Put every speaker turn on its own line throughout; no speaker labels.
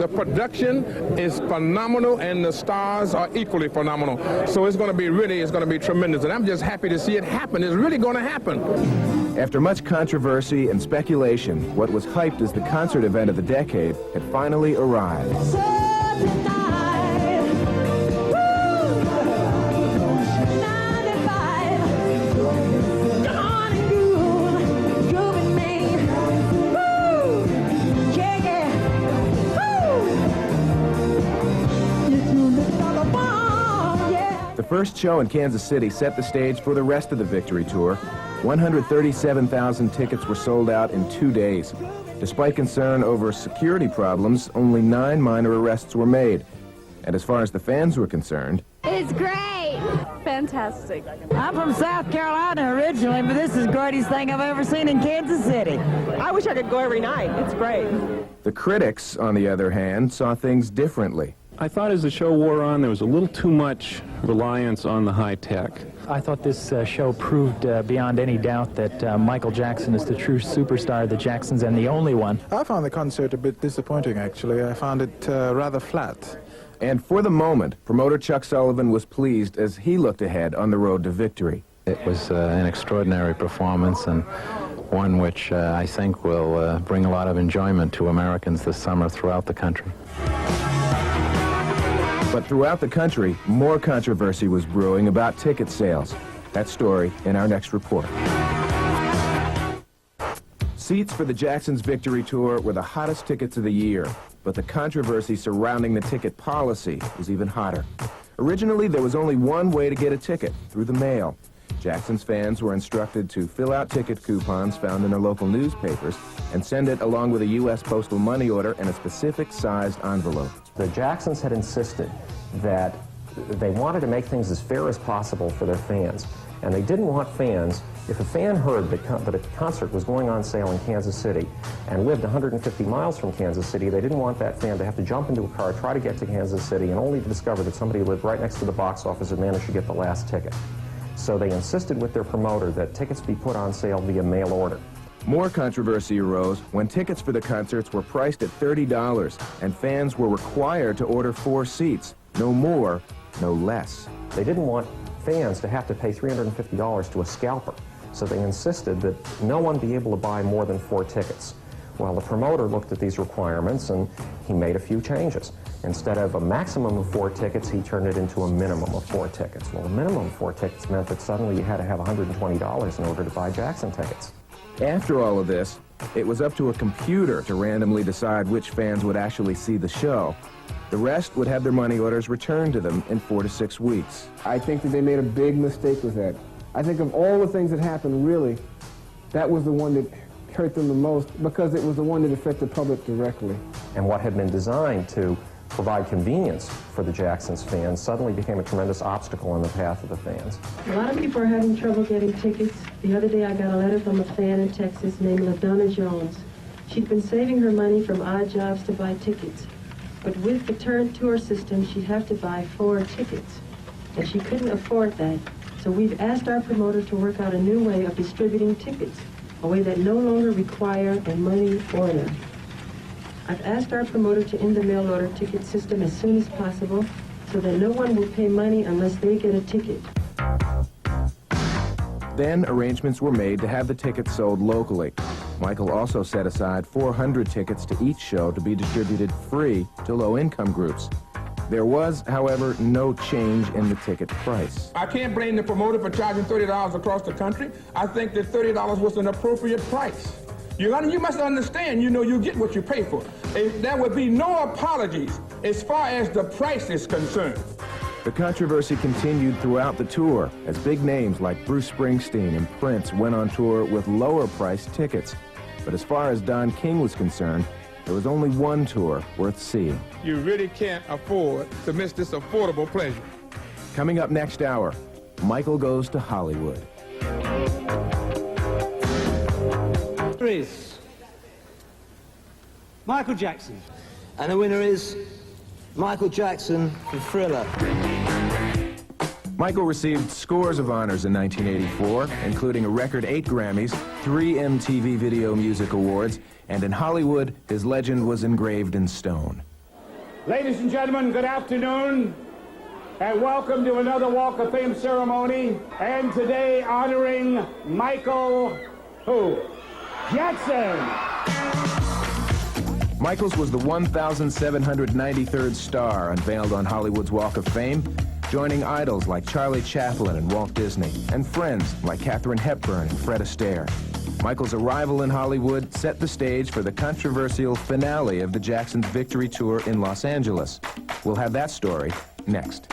The production is phenomenal, and the stars are equally phenomenal. So it's going to be tremendous. And I'm just happy to see it happen. It's really going to happen.
After much controversy and speculation, what was hyped as the concert event of the decade had finally arrived. The first show in Kansas City set the stage for the rest of the Victory Tour. 137,000 tickets were sold out in 2 days. Despite concern over security problems, only 9 minor arrests were made. And as far as the fans were concerned...
It's great! Fantastic.
I'm from South Carolina originally, but this is the greatest thing I've ever seen in Kansas City.
I wish I could go every night. It's great.
The critics, on the other hand, saw things differently.
I thought as the show wore on, there was a little too much reliance on the high tech.
I thought this show proved beyond any doubt that Michael Jackson is the true superstar, the Jacksons, and the only one.
I found the concert a bit disappointing, actually. I found it rather flat.
And for the moment, promoter Chuck Sullivan was pleased as he looked ahead on the road to victory.
It was an extraordinary performance, and one which I think will bring a lot of enjoyment to Americans this summer throughout the country.
But throughout the country, more controversy was brewing about ticket sales. That story in our next report. Seats for the Jacksons' Victory Tour were the hottest tickets of the year, but the controversy surrounding the ticket policy was even hotter. Originally, there was only one way to get a ticket, through the mail. Jackson's fans were instructed to fill out ticket coupons found in their local newspapers and send it along with a U.S. postal money order in a specific sized envelope.
The Jacksons had insisted that they wanted to make things as fair as possible for their fans. And they didn't want fans, if a fan heard that a concert was going on sale in Kansas City and lived 150 miles from Kansas City, they didn't want that fan to have to jump into a car, try to get to Kansas City, and only to discover that somebody who lived right next to the box office had managed to get the last ticket. So they insisted with their promoter that tickets be put on sale via mail order.
More controversy arose when tickets for the concerts were priced at $30 and fans were required to order 4 seats. No more, no less.
They didn't want fans to have to pay $350 to a scalper, so they insisted that no one be able to buy more than 4 tickets. Well, the promoter looked at these requirements and he made a few changes. Instead of a maximum of 4 tickets, he turned it into a minimum of 4 tickets. Well, a minimum of 4 tickets meant that suddenly you had to have $120 in order to buy Jackson tickets.
After all of this, it was up to a computer to randomly decide which fans would actually see the show. The rest would have their money orders returned to them in 4 to 6 weeks.
I think that they made a big mistake with that. I think of all the things that happened, really, that was the one that hurt them the most because it was the one that affected the public directly.
And what had been designed to provide convenience for the Jacksons fans suddenly became a tremendous obstacle in the path of the fans.
A lot of people are having trouble getting tickets. The other day I got a letter from a fan in Texas named LaDonna Jones. She'd been saving her money from odd jobs to buy tickets. But with the current tour system, she'd have to buy 4 tickets. And she couldn't afford that. So we've asked our promoter to work out a new way of distributing tickets, a way that no longer require a money order. I've asked our promoter to end the mail order ticket system as soon as possible so that no one will pay money unless they get a ticket.
Then arrangements were made to have the tickets sold locally. Michael also set aside 400 tickets to each show to be distributed free to low-income groups. There was, however, no change in the ticket price.
I can't blame the promoter for charging $30 across the country. I think that $30 was an appropriate price. You must understand, you get what you pay for. There would be no apologies as far as the price is concerned.
The controversy continued throughout the tour as big names like Bruce Springsteen and Prince went on tour with lower-priced tickets. But as far as Don King was concerned, there was only one tour worth seeing.
You really can't afford to miss this affordable pleasure.
Coming up next hour, Michael goes to Hollywood.
Is Michael Jackson. And the winner is Michael Jackson for Thriller.
Michael received scores of honors in 1984, including a record 8 Grammys, 3 MTV Video Music Awards, and in Hollywood, his legend was engraved in stone.
Ladies and gentlemen, good afternoon, and welcome to another Walk of Fame ceremony, and today honoring Michael, who? Jackson!
Michaels was the 1,793rd star unveiled on Hollywood's Walk of Fame, joining idols like Charlie Chaplin and Walt Disney, and friends like Katharine Hepburn and Fred Astaire. Michael's arrival in Hollywood set the stage for the controversial finale of the Jacksons' victory tour in Los Angeles. We'll have that story next.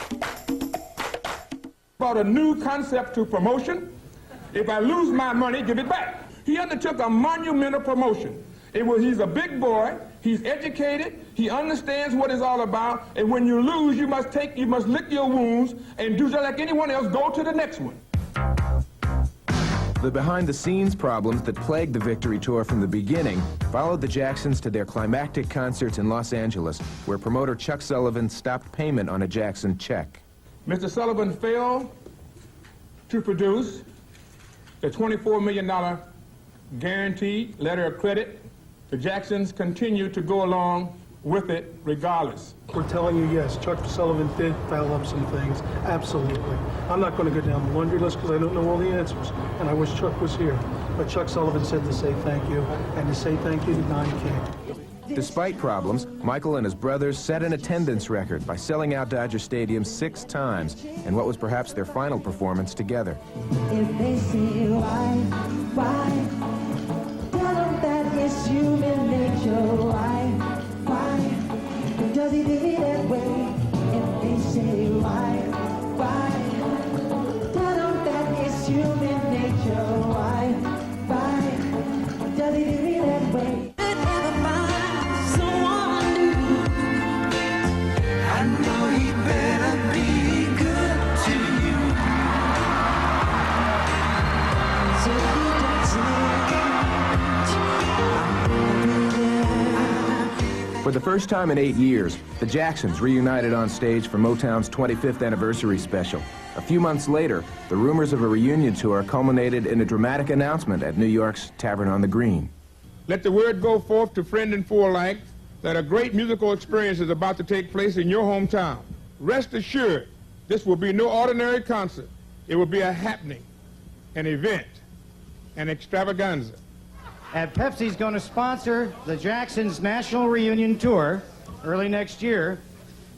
Brought a new concept to promotion. If I lose my money, give it back. He undertook a monumental promotion. He's a big boy, he's educated, he understands what it's all about, and when you lose, you must lick your wounds and do just like anyone else, go to the next one.
The behind-the-scenes problems that plagued the victory tour from the beginning followed the Jacksons to their climactic concerts in Los Angeles, where promoter Chuck Sullivan stopped payment on a Jackson check.
Mr. Sullivan failed to produce the $24 million guarantee letter of credit. The Jacksons continued to go along with it regardless.
We're telling you, yes, Chuck Sullivan did foul up some things, absolutely. I'm not going to go down the laundry list because I don't know all the answers, and I wish Chuck was here. But Chuck Sullivan said to say thank you, and to say thank you to Don King.
Despite problems, Michael and his brothers set an attendance record by selling out Dodger Stadium 6 times in what was perhaps their final performance together.
If they say why, tell them that it's human nature. Why does he do it that way? If they say why, tell them that it's human nature. Why does he do it that way?
For the first time in 8 years, the Jacksons reunited on stage for Motown's 25th anniversary special. A few months later, the rumors of a reunion tour culminated in a dramatic announcement at New York's Tavern on the Green.
Let the word go forth to friend and foe alike that a great musical experience is about to take place in your hometown. Rest assured, this will be no ordinary concert. It will be a happening, an event, an extravaganza.
And Pepsi's going to sponsor the Jacksons' National Reunion Tour early next year.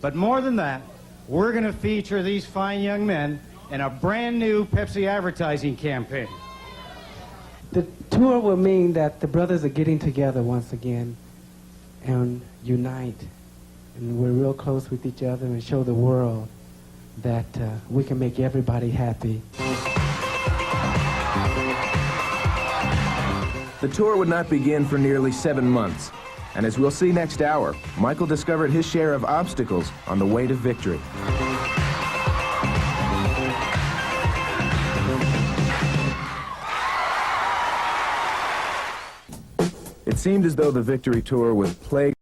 But more than that, we're going to feature these fine young men in a brand new Pepsi advertising campaign.
The tour will mean that the brothers are getting together once again and unite. And we're real close with each other and show the world that we can make everybody happy.
The tour would not begin for nearly 7 months. And as we'll see next hour, Michael discovered his share of obstacles on the way to victory. It seemed as though the victory tour was plagued